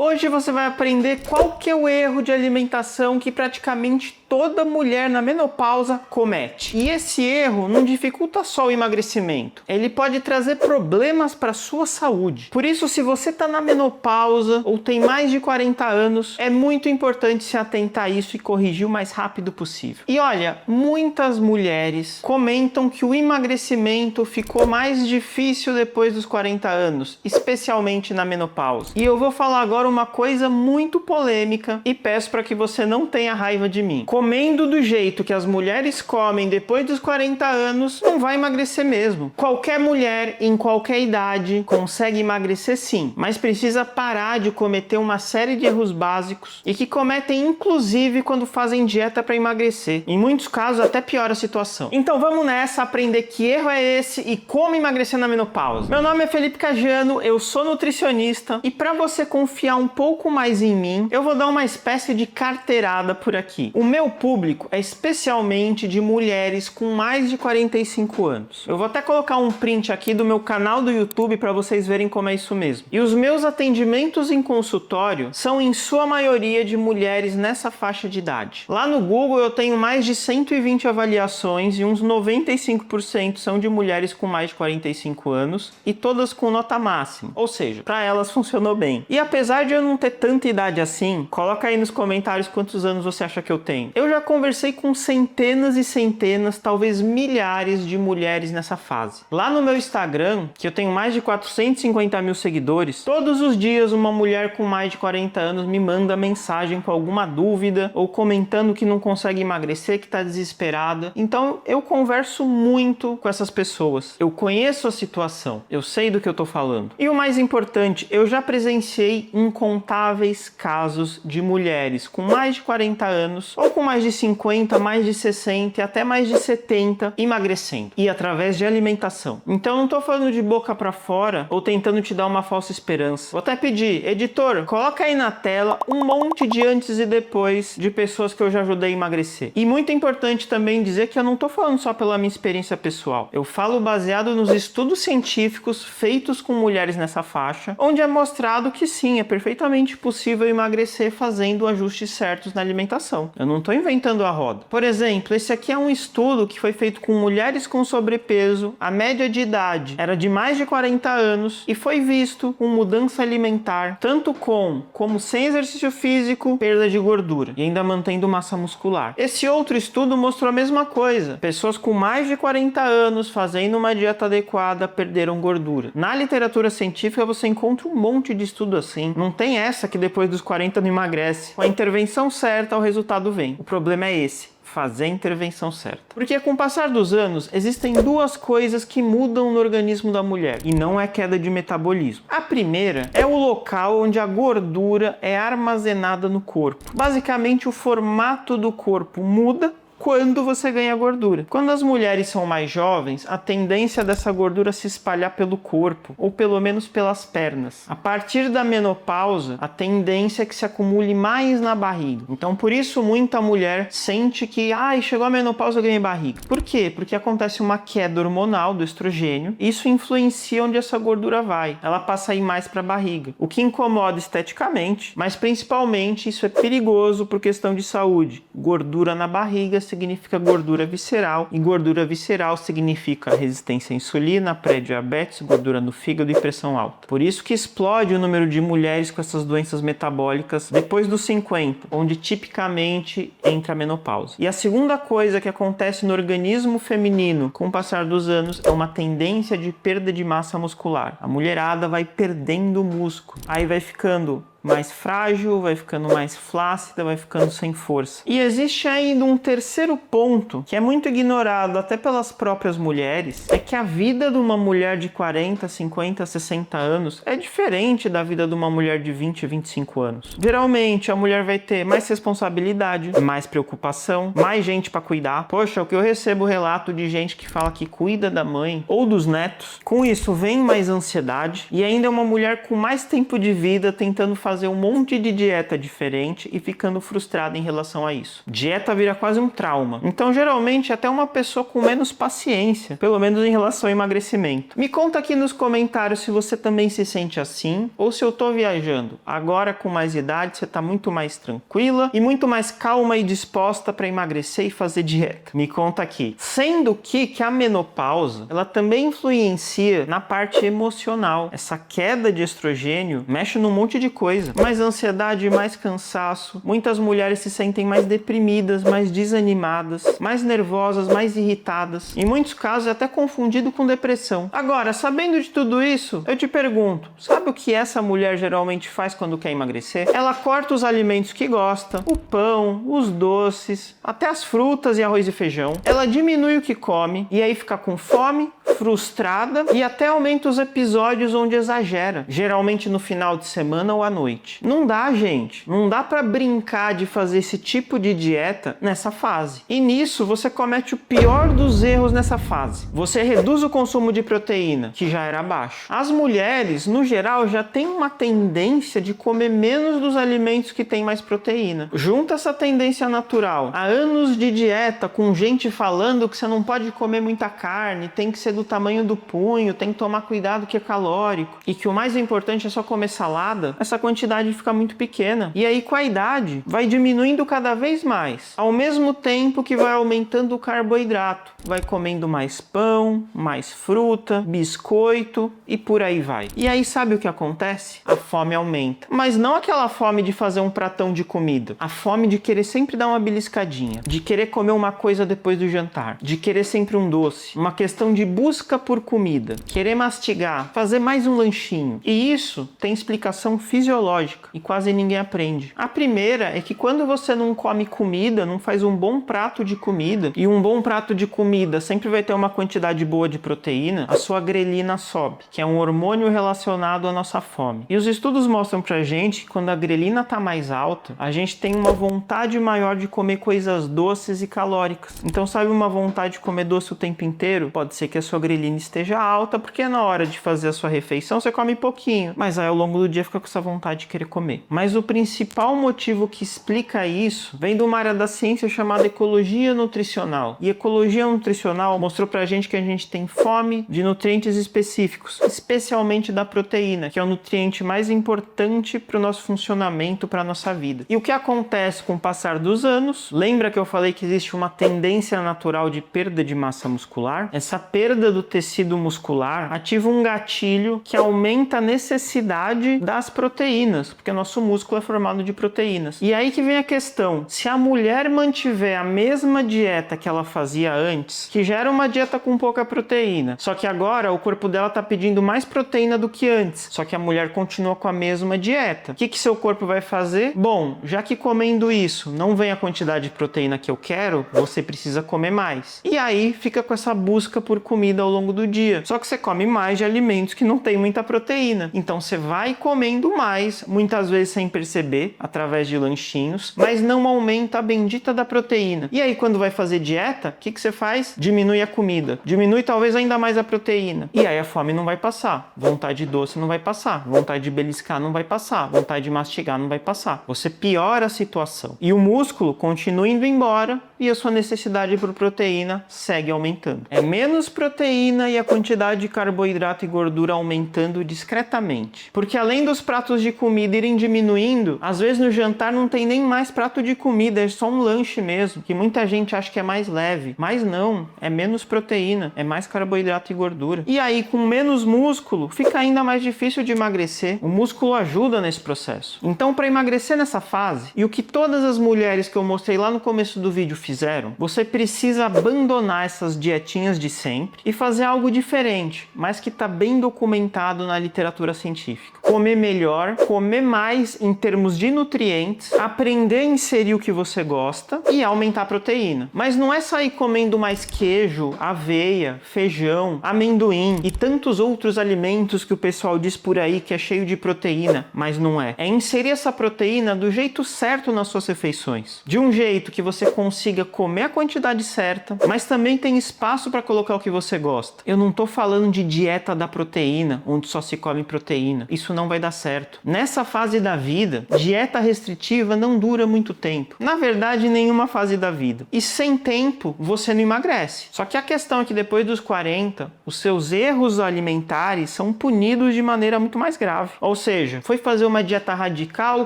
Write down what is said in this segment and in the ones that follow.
Hoje você vai aprender qual que é o erro de alimentação que praticamente toda mulher na menopausa comete. E esse erro não dificulta só o emagrecimento, ele pode trazer problemas para a sua saúde. Por isso, se você está na menopausa ou tem mais de 40 anos, é muito importante se atentar a isso e corrigir o mais rápido possível. E olha, muitas mulheres comentam que o emagrecimento ficou mais difícil depois dos 40 anos, especialmente na menopausa. E eu vou falar agora uma coisa muito polêmica e peço para que você não tenha raiva de mim. Comendo do jeito que as mulheres comem depois dos 40 anos, não vai emagrecer mesmo. Qualquer mulher, em qualquer idade, consegue emagrecer sim, mas precisa parar de cometer uma série de erros básicos e que cometem inclusive quando fazem dieta para emagrecer. Em muitos casos até piora a situação. Então vamos nessa aprender que erro é esse e como emagrecer na menopausa. Meu nome é Felipe Caggiano, eu sou nutricionista e para você confiar um pouco mais em mim, eu vou dar uma espécie de carteirada por aqui. O meu público é especialmente de mulheres com mais de 45 anos. Eu vou até colocar um print aqui do meu canal do YouTube para vocês verem como é isso mesmo. E os meus atendimentos em consultório são em sua maioria de mulheres nessa faixa de idade. Lá no Google eu tenho mais de 120 avaliações e uns 95% são de mulheres com mais de 45 anos e todas com nota máxima. Ou seja, para elas funcionou bem. E apesar de eu não ter tanta idade assim, coloca aí nos comentários quantos anos você acha que eu tenho. Eu já conversei com centenas e centenas, talvez milhares de mulheres nessa fase. Lá no meu Instagram, que eu tenho mais de 450 mil seguidores, todos os dias uma mulher com mais de 40 anos me manda mensagem com alguma dúvida ou comentando que não consegue emagrecer, que está desesperada. Então eu converso muito com essas pessoas. Eu conheço a situação, eu sei do que eu estou falando. E o mais importante, eu já presenciei incontáveis casos de mulheres com mais de 40 anos ou com mais de 50, mais de 60 e até mais de 70 emagrecendo. E através de alimentação. Então não estou falando de boca para fora ou tentando te dar uma falsa esperança. Vou até pedir, editor, coloca aí na tela um monte de antes e depois de pessoas que eu já ajudei a emagrecer. E muito importante também dizer que eu não estou falando só pela minha experiência pessoal. Eu falo baseado nos estudos científicos feitos com mulheres nessa faixa, onde é mostrado que sim, é perfeitamente possível emagrecer fazendo ajustes certos na alimentação. Eu não estou inventando a roda. Por exemplo, esse aqui é um estudo que foi feito com mulheres com sobrepeso, a média de idade era de mais de 40 anos e foi visto com mudança alimentar, tanto como sem exercício físico, perda de gordura e ainda mantendo massa muscular. Esse outro estudo mostrou a mesma coisa. Pessoas com mais de 40 anos fazendo uma dieta adequada perderam gordura. Na literatura científica você encontra um monte de estudo assim. Não tem essa que depois dos 40 não emagrece. Com a intervenção certa o resultado vem. O problema é esse: fazer a intervenção certa. Porque com o passar dos anos, existem duas coisas que mudam no organismo da mulher, e não é queda de metabolismo. A primeira é o local onde a gordura é armazenada no corpo. Basicamente, o formato do corpo muda quando você ganha gordura. Quando as mulheres são mais jovens, a tendência dessa gordura se espalhar pelo corpo, ou pelo menos pelas pernas. A partir da menopausa, a tendência é que se acumule mais na barriga. Então, por isso, muita mulher sente que, chegou a menopausa, eu ganhei barriga. Por quê? Porque acontece uma queda hormonal do estrogênio, e isso influencia onde essa gordura vai. Ela passa a ir mais para a barriga, o que incomoda esteticamente, mas principalmente isso é perigoso por questão de saúde. Gordura na barriga significa gordura visceral, e gordura visceral significa resistência à insulina, pré-diabetes, gordura no fígado e pressão alta. Por isso que explode o número de mulheres com essas doenças metabólicas depois dos 50, onde tipicamente entra a menopausa. E a segunda coisa que acontece no organismo feminino com o passar dos anos é uma tendência de perda de massa muscular. A mulherada vai perdendo músculo, aí vai ficando mais frágil, vai ficando mais flácida, vai ficando sem força. E existe ainda um terceiro ponto que é muito ignorado até pelas próprias mulheres, é que a vida de uma mulher de 40, 50, 60 anos é diferente da vida de uma mulher de 20, 25 anos. Geralmente a mulher vai ter mais responsabilidade, mais preocupação, mais gente para cuidar. Poxa, o que eu recebo relato de gente que fala que cuida da mãe ou dos netos. Com isso vem mais ansiedade e ainda é uma mulher com mais tempo de vida tentando fazer fazer um monte de dieta diferente e ficando frustrada em relação a isso. Dieta vira quase um trauma. Então, geralmente, até uma pessoa com menos paciência, pelo menos em relação ao emagrecimento. Me conta aqui nos comentários se você também se sente assim ou se eu tô viajando. Agora, com mais idade, você tá muito mais tranquila e muito mais calma e disposta para emagrecer e fazer dieta. Me conta aqui. Sendo que a menopausa, ela também influencia na parte emocional. Essa queda de estrogênio mexe num monte de coisa. Mais ansiedade, mais cansaço. Muitas mulheres se sentem mais deprimidas, mais desanimadas, mais nervosas, mais irritadas. Em muitos casos é até confundido com depressão. Agora, sabendo de tudo isso, eu te pergunto, sabe o que essa mulher geralmente faz quando quer emagrecer? Ela corta os alimentos que gosta, o pão, os doces, até as frutas e arroz e feijão. Ela diminui o que come e aí fica com fome, frustrada e até aumenta os episódios onde exagera, geralmente no final de semana ou à noite. Não dá, gente. Não dá pra brincar de fazer esse tipo de dieta nessa fase. E nisso você comete o pior dos erros nessa fase. Você reduz o consumo de proteína, que já era baixo. As mulheres, no geral, já têm uma tendência de comer menos dos alimentos que têm mais proteína. Junta essa tendência natural a anos de dieta com gente falando que você não pode comer muita carne, tem que ser do tamanho do punho, tem que tomar cuidado que é calórico e que o mais importante é só comer salada, essa quantidade fica muito pequena. E aí com a idade vai diminuindo cada vez mais, ao mesmo tempo que vai aumentando o carboidrato. Vai comendo mais pão, mais fruta, biscoito e por aí vai. E aí sabe o que acontece? A fome aumenta. Mas não aquela fome de fazer um pratão de comida. A fome de querer sempre dar uma beliscadinha, de querer comer uma coisa depois do jantar, de querer sempre um doce. Uma questão de busca por comida, querer mastigar, fazer mais um lanchinho. E isso tem explicação fisiológica e quase ninguém aprende. A primeira é que quando você não come comida, não faz um bom prato de comida, e um bom prato de comida sempre vai ter uma quantidade boa de proteína, a sua grelina sobe, que é um hormônio relacionado à nossa fome. E os estudos mostram pra gente que quando a grelina tá mais alta, a gente tem uma vontade maior de comer coisas doces e calóricas. Então, sabe uma vontade de comer doce o tempo inteiro? Pode ser que a sua grelina esteja alta, porque na hora de fazer a sua refeição você come pouquinho, mas aí ao longo do dia fica com essa vontade de querer comer. Mas o principal motivo que explica isso vem de uma área da ciência chamada ecologia nutricional. E ecologia nutricional mostrou pra gente que a gente tem fome de nutrientes específicos, especialmente da proteína, que é o nutriente mais importante para o nosso funcionamento, para a nossa vida. E o que acontece com o passar dos anos? Lembra que eu falei que existe uma tendência natural de perda de massa muscular? Essa perda do tecido muscular ativa um gatilho que aumenta a necessidade das proteínas, porque o nosso músculo é formado de proteínas. E aí que vem a questão, se a mulher mantiver a mesma dieta que ela fazia antes, que já era uma dieta com pouca proteína, só que agora o corpo dela está pedindo mais proteína do que antes, só que a mulher continua com a mesma dieta. O que seu corpo vai fazer? Bom, já que comendo isso não vem a quantidade de proteína que eu quero, você precisa comer mais. E aí fica com essa busca por comida ao longo do dia. Só que você come mais de alimentos que não tem muita proteína. Então você vai comendo mais, muitas vezes sem perceber, através de lanchinhos, mas não aumenta a bendita da proteína. E aí quando vai fazer dieta, o que você faz? Diminui a comida. Diminui talvez ainda mais a proteína. E aí a fome não vai passar. Vontade de doce não vai passar. Vontade de beliscar não vai passar. Vontade de mastigar não vai passar. Você piora a situação. E o músculo continua indo embora e a sua necessidade por proteína segue aumentando. É menos proteína e a quantidade de carboidrato e gordura aumentando discretamente. Porque além dos pratos de comida irem diminuindo, às vezes no jantar não tem nem mais prato de comida, é só um lanche mesmo, que muita gente acha que é mais leve. Mas não, é menos proteína, é mais carboidrato e gordura. E aí, com menos músculo, fica ainda mais difícil de emagrecer. O músculo ajuda nesse processo. Então, para emagrecer nessa fase, e o que todas as mulheres que eu mostrei lá no começo do vídeo fizeram, você precisa abandonar essas dietinhas de sempre e fazer algo diferente, mas que está bem documentado na literatura científica. Comer melhor, comer mais em termos de nutrientes, aprender a inserir o que você gosta e aumentar a proteína. Mas não é sair comendo mais queijo, aveia, feijão, amendoim e tantos outros alimentos que o pessoal diz por aí que é cheio de proteína, mas não é. É inserir essa proteína do jeito certo nas suas refeições. De um jeito que você consiga comer a quantidade certa, mas também tem espaço para colocar o que você gosta. Eu não tô falando de dieta da proteína, onde só se come proteína. Isso não vai dar certo. Nessa fase da vida, dieta restritiva não dura muito tempo. Na verdade, nenhuma fase da vida. E sem tempo, você não emagrece. Só que a questão é que depois dos 40, os seus erros alimentares são punidos de maneira muito mais grave. Ou seja, foi fazer uma dieta radical,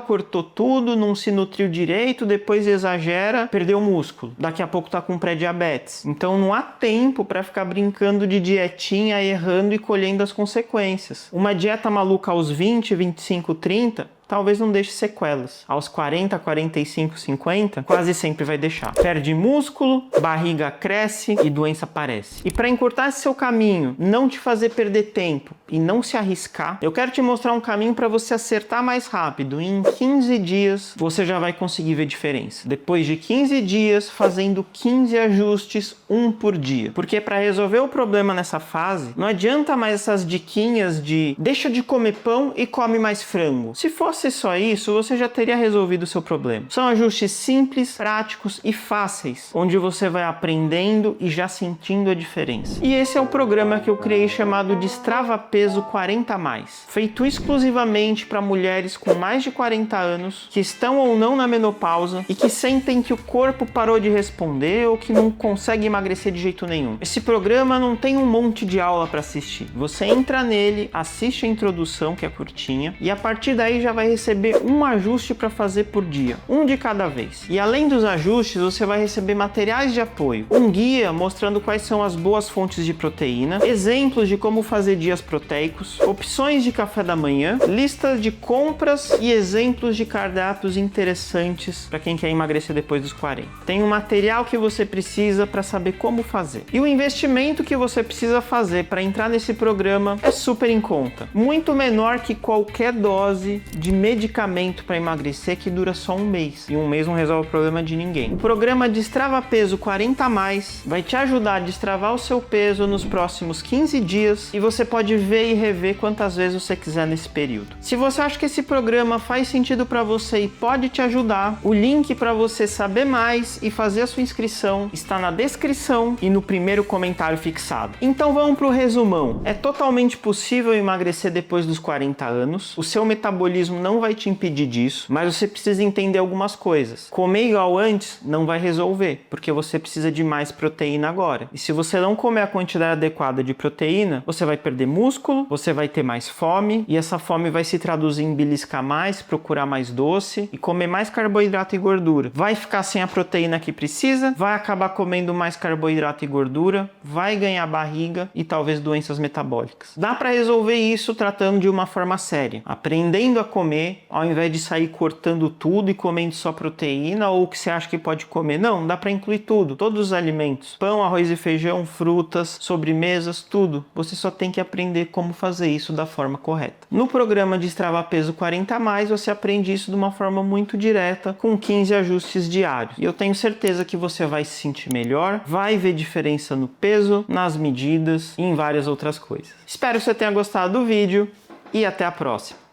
cortou tudo, não se nutriu direito, depois exagera, perdeu músculo. Daqui a pouco tá com pré-diabetes. Então não há tempo para ficar brincando de dietinha, errando e colhendo as consequências. Uma dieta maluca aos 20, 25, 30... talvez não deixe sequelas. Aos 40, 45, 50, quase sempre vai deixar. Perde músculo, barriga cresce e doença aparece. E para encurtar esse seu caminho, não te fazer perder tempo e não se arriscar, eu quero te mostrar um caminho para você acertar mais rápido. Em 15 dias, você já vai conseguir ver diferença. Depois de 15 dias, fazendo 15 ajustes, um por dia. Porque para resolver o problema nessa fase, não adianta mais essas diquinhas de deixa de comer pão e come mais frango. Se fosse só isso, você já teria resolvido o seu problema. São ajustes simples, práticos e fáceis, onde você vai aprendendo e já sentindo a diferença. E esse é o programa que eu criei chamado Destrava Peso 40+, feito exclusivamente para mulheres com mais de 40 anos, que estão ou não na menopausa e que sentem que o corpo parou de responder ou que não consegue emagrecer de jeito nenhum. Esse programa não tem um monte de aula para assistir. Você entra nele, assiste a introdução, que é curtinha, e a partir daí já vai receber um ajuste para fazer por dia, um de cada vez. E além dos ajustes, você vai receber materiais de apoio, um guia mostrando quais são as boas fontes de proteína, exemplos de como fazer dias proteicos, opções de café da manhã, listas de compras e exemplos de cardápios interessantes para quem quer emagrecer depois dos 40. Tem um material que você precisa para saber como fazer. E o investimento que você precisa fazer para entrar nesse programa é super em conta, muito menor que qualquer dose de medicamento para emagrecer que dura só um mês. E um mês não resolve o problema de ninguém. O programa Destrava Peso 40+, vai te ajudar a destravar o seu peso nos próximos 15 dias e você pode ver e rever quantas vezes você quiser nesse período. Se você acha que esse programa faz sentido para você e pode te ajudar, o link para você saber mais e fazer a sua inscrição está na descrição e no primeiro comentário fixado. Então vamos para o resumão. É totalmente possível emagrecer depois dos 40 anos. O seu metabolismo não vai te impedir disso, mas você precisa entender algumas coisas. Comer igual antes não vai resolver, porque você precisa de mais proteína agora. E se você não comer a quantidade adequada de proteína, você vai perder músculo, você vai ter mais fome, e essa fome vai se traduzir em beliscar mais, procurar mais doce e comer mais carboidrato e gordura. Vai ficar sem a proteína que precisa, vai acabar comendo mais carboidrato e gordura, vai ganhar barriga e talvez doenças metabólicas. Dá para resolver isso tratando de uma forma séria, aprendendo a comer, ao invés de sair cortando tudo e comendo só proteína ou o que você acha que pode comer. Não, dá para incluir tudo, todos os alimentos. Pão, arroz e feijão, frutas, sobremesas, tudo. Você só tem que aprender como fazer isso da forma correta. No programa Destrava Peso 40+, você aprende isso de uma forma muito direta, com 15 ajustes diários. E eu tenho certeza que você vai se sentir melhor, vai ver diferença no peso, nas medidas e em várias outras coisas. Espero que você tenha gostado do vídeo e até a próxima.